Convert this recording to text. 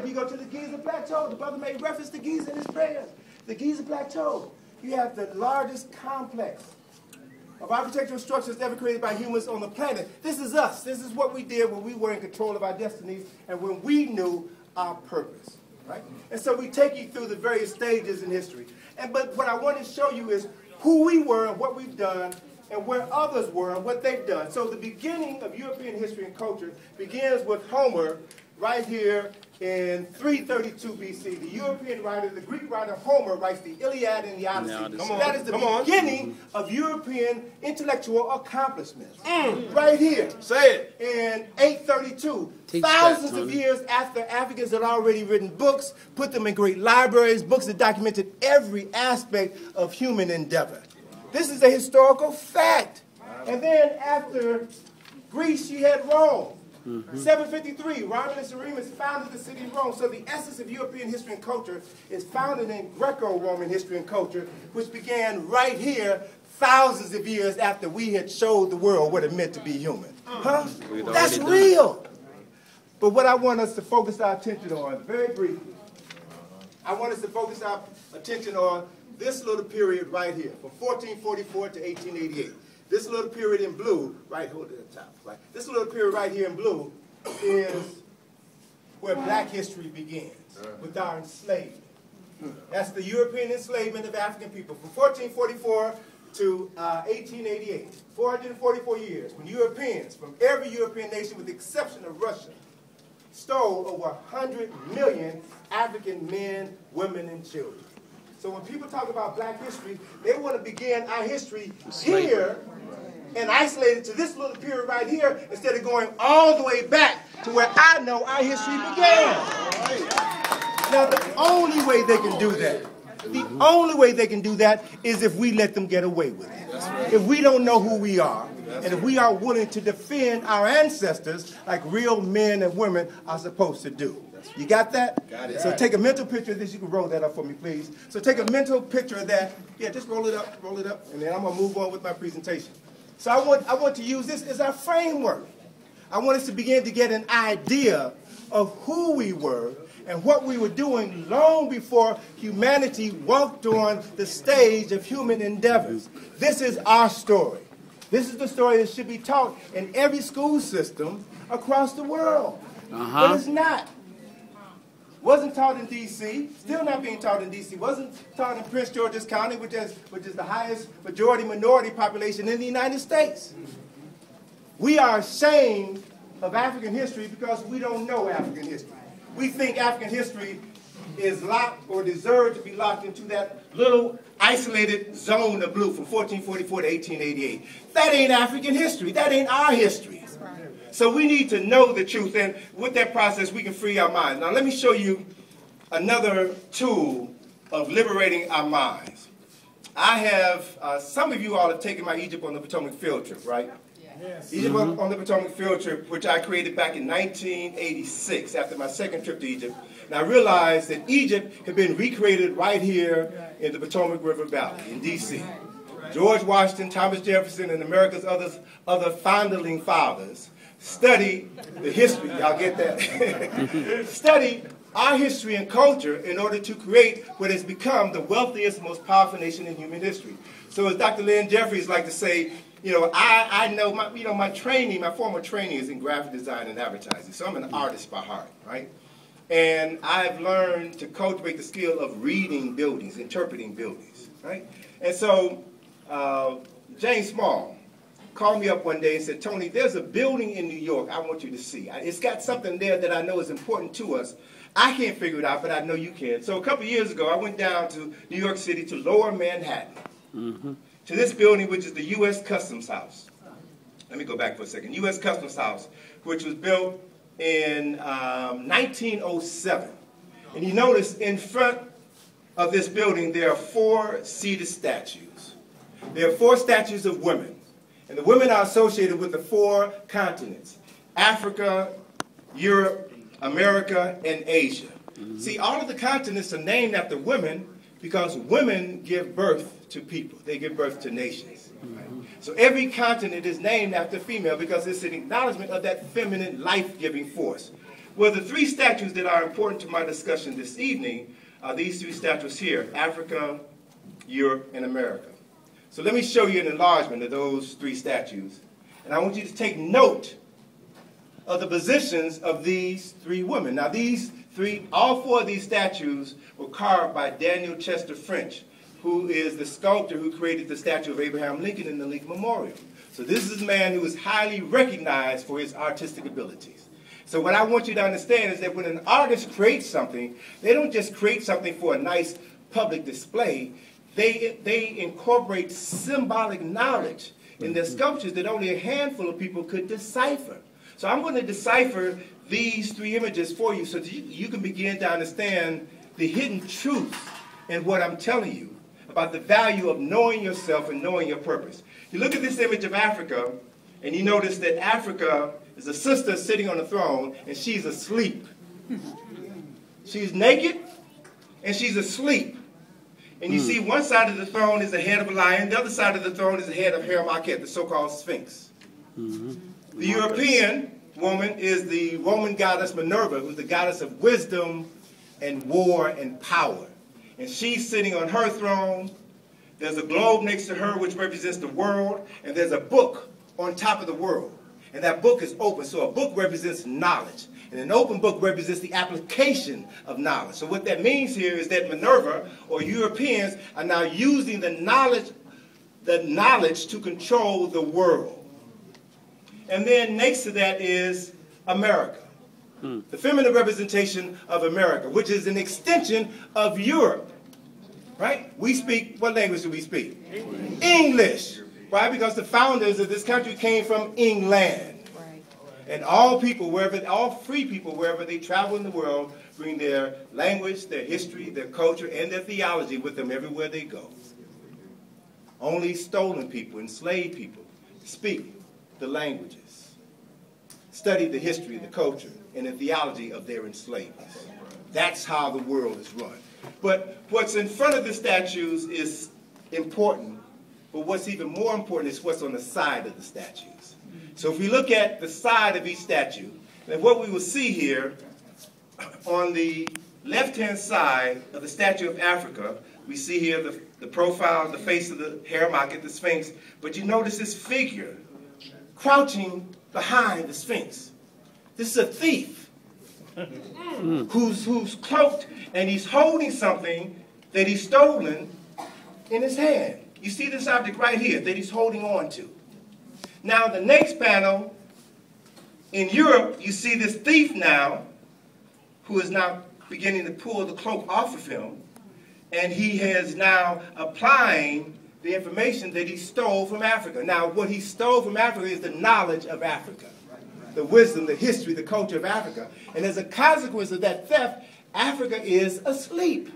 if you go to the Giza Plateau, the brother made reference to Giza in his prayers. The Giza Plateau, you have the largest complex of architectural structures ever created by humans on the planet. This is us. This is what we did when we were in control of our destinies and when we knew our purpose. Right? And so we take you through the various stages in history. But what I want to show you is who we were and what we've done and where others were and what they've done. So the beginning of European history and culture begins with Homer right here in 332 B.C. The European writer, the Greek writer Homer, writes the Iliad and the Odyssey. That is the beginning of European intellectual accomplishments. Right here. Say it. In 832. Thousands of years after Africans had already written books, put them in great libraries, books that documented every aspect of human endeavor. This is a historical fact. And then after Greece, you had Rome. 753, Romulus and Remus founded the city of Rome. So the essence of European history and culture is founded in Greco-Roman history and culture, which began right here thousands of years after we had showed the world what it meant to be human. Huh? That's real. But what I want us to focus our attention on, very briefly, I want us to focus our attention on this little period right here, from 1444 to 1888. This little period in blue, right, hold it at the top, right? This little period right here in blue is where black history begins, with our enslavement. That's the European enslavement of African people from 1444 to 1888, 444 years, when Europeans from every European nation, with the exception of Russia, stole over 100 million African men, women, and children. So when people talk about black history, they want to begin our history here and isolate it to this little period right here instead of going all the way back to where I know our history began. Now, the only way they can do that, is if we let them get away with it. If we don't know who we are, and if we are willing to defend our ancestors like real men and women are supposed to do. You got that? Got it. So take a mental picture of this. You can roll that up for me, please. So take a mental picture of that. Yeah, just roll it up, and then I'm going to move on with my presentation. So I want to use this as our framework. I want us to begin to get an idea of who we were and what we were doing long before humanity walked on the stage of human endeavors. This is our story. This is the story that should be taught in every school system across the world. But it's not. Wasn't taught in D.C., still not being taught in D.C., wasn't taught in Prince George's County, which is the highest majority-minority population in the United States. We are ashamed of African history because we don't know African history. We think African history is locked or deserved to be locked into that little isolated zone of blue from 1444 to 1888. That ain't African history. That ain't our history. So we need to know the truth, and with that process, we can free our minds. Now, let me show you another tool of liberating our minds. I have, some of you all have taken my Egypt on the Potomac field trip, right? Yes. Egypt on the Potomac field trip, which I created back in 1986 after my second trip to Egypt. And I realized that Egypt had been recreated right here in the Potomac River Valley in D.C. George Washington, Thomas Jefferson, and America's other founding fathers study the history, y'all get that? Study our history and culture in order to create what has become the wealthiest, most powerful nation in human history. So as Dr. Lynn Jeffries like to say, I know my training, my former training is in graphic design and advertising. So I'm an artist by heart, right? And I've learned to cultivate the skill of reading buildings, interpreting buildings, right? And so James Small called me up one day and said, Tony, there's a building in New York I want you to see. It's got something there that I know is important to us. I can't figure it out, but I know you can. So a couple of years ago, I went down to New York City to Lower Manhattan, to this building, which is the U.S. Customs House. Let me go back for a second. U.S. Customs House, which was built in 1907. And you notice in front of this building, there are 4 seated statues. There are 4 statues of women. And the women are associated with the 4 continents: Africa, Europe, America, and Asia. See, all of the continents are named after women because women give birth to people. They give birth to nations. So every continent is named after female because it's an acknowledgement of that feminine life-giving force. Well, the three statues that are important to my discussion this evening are these three statues here: Africa, Europe, and America. So let me show you an enlargement of those three statues. And I want you to take note of the positions of these three women. Now all four of these statues were carved by Daniel Chester French, who is the sculptor who created the statue of Abraham Lincoln in the Lincoln Memorial. So this is a man who is highly recognized for his artistic abilities. So what I want you to understand is that when an artist creates something, they don't just create something for a nice public display. They incorporate symbolic knowledge in their sculptures that only a handful of people could decipher. So I'm going to decipher these three images for you so that you can begin to understand the hidden truth in what I'm telling you about the value of knowing yourself and knowing your purpose. You look at this image of Africa, and you notice that Africa is a sister sitting on a throne, and she's asleep. She's naked, and she's asleep. And you see one side of the throne is the head of a lion, the other side of the throne is the head of Harem-Akhet, the so-called Sphinx. The European woman is the Roman goddess Minerva, who's the goddess of wisdom and war and power. And she's sitting on her throne. There's a globe next to her which represents the world, and there's a book on top of the world. And that book is open. So a book represents knowledge. And an open book represents the application of knowledge. So what that means here is that Minerva, or Europeans, are now using the knowledge to control the world. And then next to that is America, the feminine representation of America, which is an extension of Europe, right? We speak, what language do we speak? English, right? Because the founders of this country came from England. And all free people, wherever they travel in the world, bring their language, their history, their culture, and their theology with them everywhere they go. Only stolen people, enslaved people, speak the languages, study the history, the culture, and the theology of their enslavers. That's how the world is run. But what's in front of the statues is important, but what's even more important is what's on the side of the statues. So if we look at the side of each statue, then what we will see here on the left-hand side of the statue of Africa, we see here the profile, the face of the Harem-Akhet, the Sphinx, but you notice this figure crouching behind the Sphinx. This is a thief who's cloaked, and he's holding something that he's stolen in his hand. You see this object right here that he's holding on to. Now, the next panel, in Europe, you see this thief now, who is now beginning to pull the cloak off of him, and he is now applying the information that he stole from Africa. Now, what he stole from Africa is the knowledge of Africa, the wisdom, the history, the culture of Africa. And as a consequence of that theft, Africa is asleep.